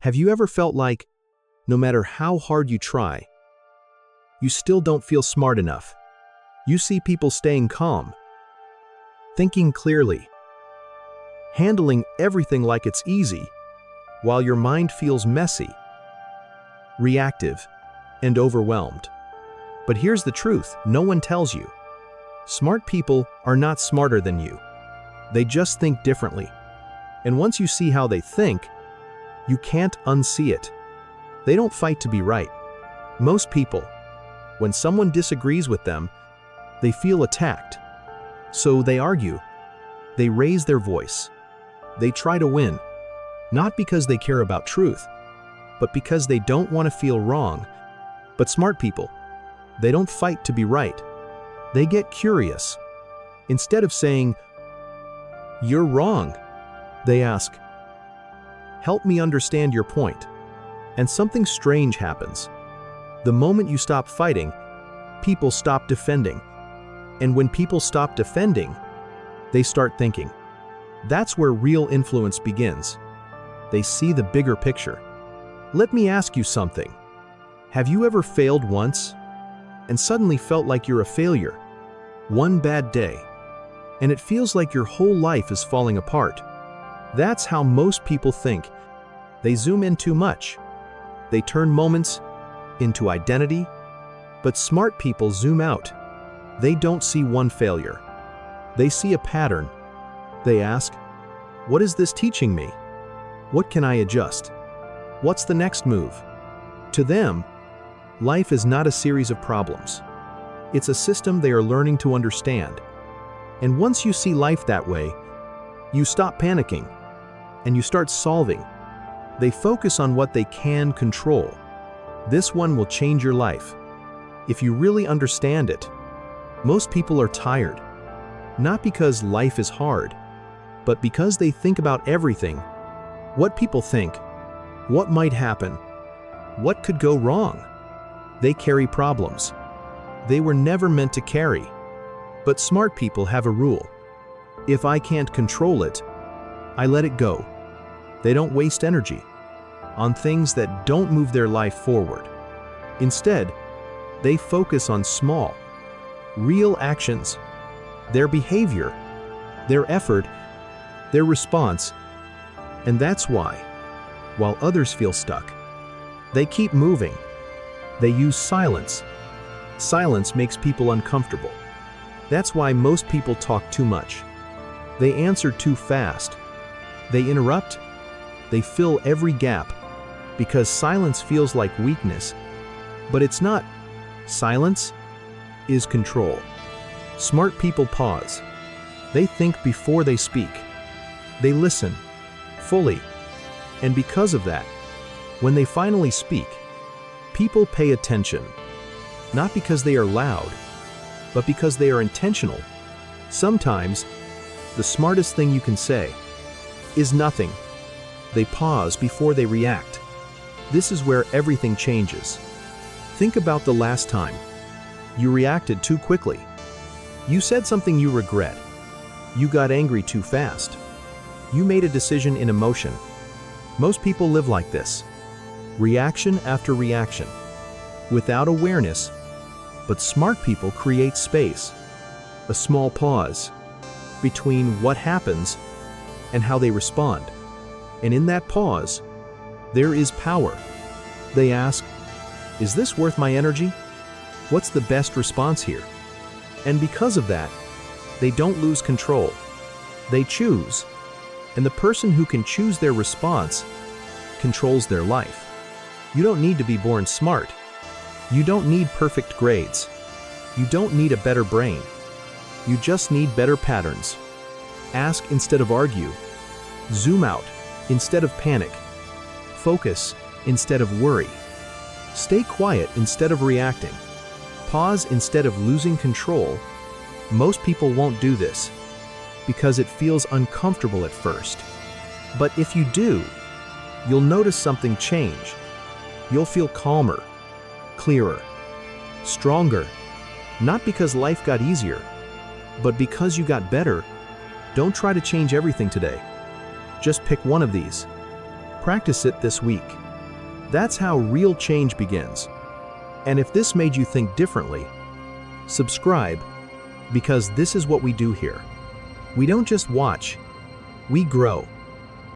Have you ever felt like, no matter how hard you try, you still don't feel smart enough? You see people staying calm, thinking clearly, handling everything like it's easy, while your mind feels messy, reactive, and overwhelmed. But here's the truth no one tells you. Smart people are not smarter than you. They just think differently. And once you see how they think, you can't unsee it. They don't fight to be right. Most people, when someone disagrees with them, they feel attacked. So they argue. They raise their voice. They try to win, not because they care about truth, but because they don't want to feel wrong. But smart people, they don't fight to be right. They get curious. Instead of saying, "You're wrong," they ask, "Help me understand your point." And something strange happens. The moment you stop fighting, people stop defending. And when people stop defending, they start thinking. That's where real influence begins. They see the bigger picture. Let me ask you something. Have you ever failed once and suddenly felt like you're a failure? One bad day, and it feels like your whole life is falling apart. That's how most people think. They zoom in too much. They turn moments into identity. But smart people zoom out. They don't see one failure. They see a pattern. They ask, "What is this teaching me? What can I adjust? What's the next move?" To them, life is not a series of problems. It's a system they are learning to understand. And once you see life that way, you stop panicking and you start solving. They focus on what they can control. This one will change your life. If you really understand it, most people are tired, not because life is hard, but because they think about everything. What people think, what might happen, what could go wrong. They carry problems they were never meant to carry. But smart people have a rule. If I can't control it, I let it go. They don't waste energy on things that don't move their life forward. Instead, they focus on small, real actions, their behavior, their effort, their response. And that's why, while others feel stuck, they keep moving. They use silence. Silence makes people uncomfortable. That's why most people talk too much. They answer too fast. They interrupt. They fill every gap because silence feels like weakness. But it's not. Silence is control. Smart people pause. They think before they speak. They listen fully. And because of that, when they finally speak, people pay attention. Not because they are loud, but because they are intentional. Sometimes, the smartest thing you can say is nothing. They pause before they react. This is where everything changes. Think about the last time you reacted too quickly. You said something you regret. You got angry too fast. You made a decision in emotion. Most people live like this. Reaction after reaction, without awareness. But smart people create space, a small pause between what happens and how they respond. And in that pause, there is power. They ask, "Is this worth my energy? What's the best response here?" And because of that, they don't lose control. They choose. And the person who can choose their response controls their life. You don't need to be born smart. You don't need perfect grades. You don't need a better brain. You just need better patterns. Ask instead of argue. Zoom out instead of panic. Focus instead of worry. Stay quiet instead of reacting. Pause instead of losing control. Most people won't do this because it feels uncomfortable at first. But if you do, you'll notice something change. You'll feel calmer, clearer, stronger, not because life got easier, but because you got better. Don't try to change everything today. Just pick one of these. Practice it this week. That's how real change begins. And if this made you think differently, subscribe, because this is what we do here. We don't just watch, we grow.